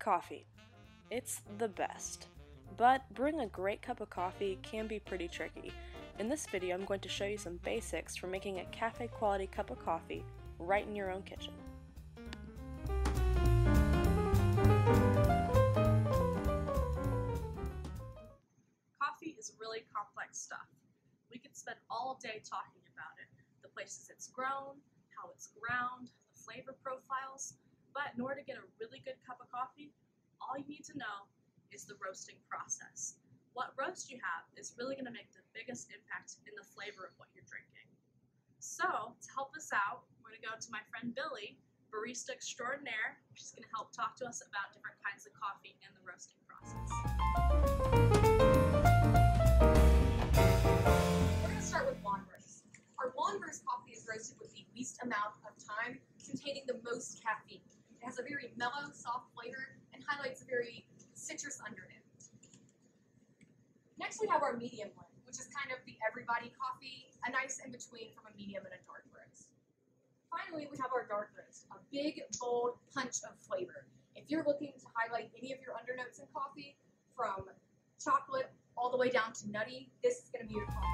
Coffee. It's the best. But brewing a great cup of coffee can be pretty tricky. In this video, I'm going to show you some basics for making a cafe quality cup of coffee right in your own kitchen. Coffee is really complex stuff. We could spend all day talking about it, the places it's grown, how it's ground, the flavor profiles, but in order to get a really good cup of coffee, all you need to know is the roasting process. What roast you have is really going to make the biggest impact in the flavor of what you're drinking. So, to help us out, we're going to go to my friend Billy, barista extraordinaire. She's going to help talk to us about different kinds of coffee and the roasting process. We're going to start with wand roast. Our wand roast coffee is roasted with the least amount of time, containing the most caffeine. It has a very mellow, soft flavor and highlights a very citrus undernote. Next we have our medium blend, which is kind of the everybody coffee, a nice in-between from a medium and a dark roast. Finally, we have our dark roast, a big, bold punch of flavor. If you're looking to highlight any of your undernotes in coffee, from chocolate all the way down to nutty, this is going to be your coffee.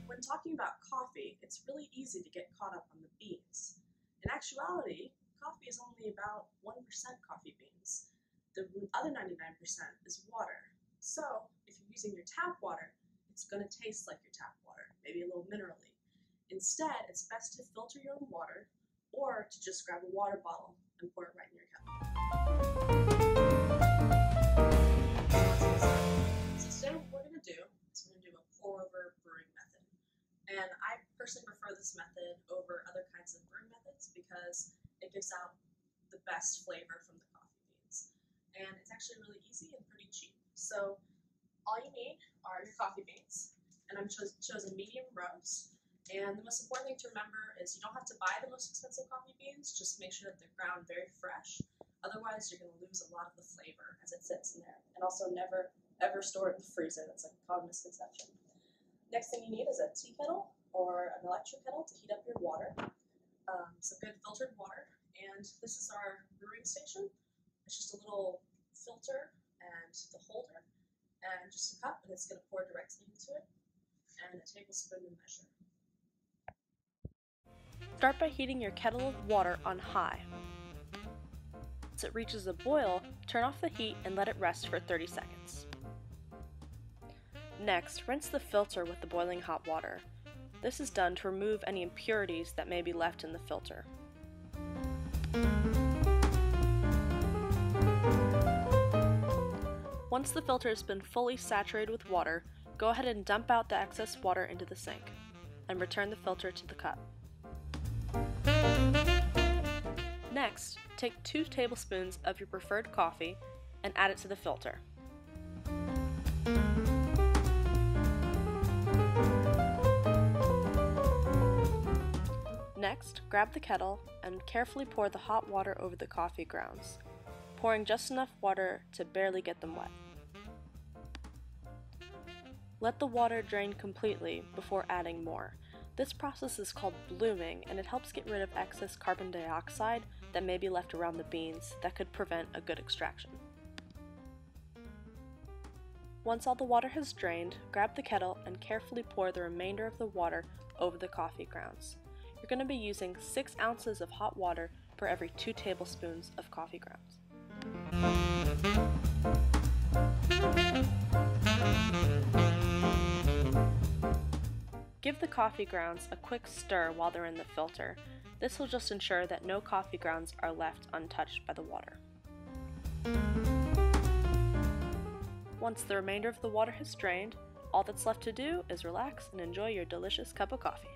When talking about coffee, it's really easy to get caught up on the beans. In actuality, coffee is only about 1% coffee beans. The other 99% is water. So, if you're using your tap water, it's going to taste like your tap water, maybe a little minerally. Instead, it's best to filter your own water or to just grab a water bottle and pour it right in your cup. So today what we're going to do is we're going to do a pour-over brewing method. And I personally prefer this method over other kinds of brewing methods because it gives out the best flavor from the coffee beans. And it's actually really easy and pretty cheap. So all you need are your coffee beans, and I've chosen medium roast. And the most important thing to remember is you don't have to buy the most expensive coffee beans, just make sure that they're ground very fresh. Otherwise, you're going to lose a lot of the flavor as it sits in there. And also never, ever store it in the freezer. That's a common misconception. Next thing you need is a tea kettle or an electric kettle to heat up your water. Some good filtered water. And this is our brewing station. It's just a little filter and the holder and just a cup, and it's going to pour directly into it, and a tablespoon to measure. Start by heating your kettle of water on high. Once it reaches a boil, turn off the heat and let it rest for 30 seconds. Next, rinse the filter with the boiling hot water. This is done to remove any impurities that may be left in the filter. Once the filter has been fully saturated with water, go ahead and dump out the excess water into the sink, and return the filter to the cup. Next, take 2 tablespoons of your preferred coffee and add it to the filter. Next, grab the kettle and carefully pour the hot water over the coffee grounds, pouring just enough water to barely get them wet. Let the water drain completely before adding more. This process is called blooming, and it helps get rid of excess carbon dioxide that may be left around the beans that could prevent a good extraction. Once all the water has drained, grab the kettle and carefully pour the remainder of the water over the coffee grounds. You're going to be using 6 ounces of hot water per every 2 tablespoons of coffee grounds. Give the coffee grounds a quick stir while they're in the filter. This will just ensure that no coffee grounds are left untouched by the water. Once the remainder of the water has drained, all that's left to do is relax and enjoy your delicious cup of coffee.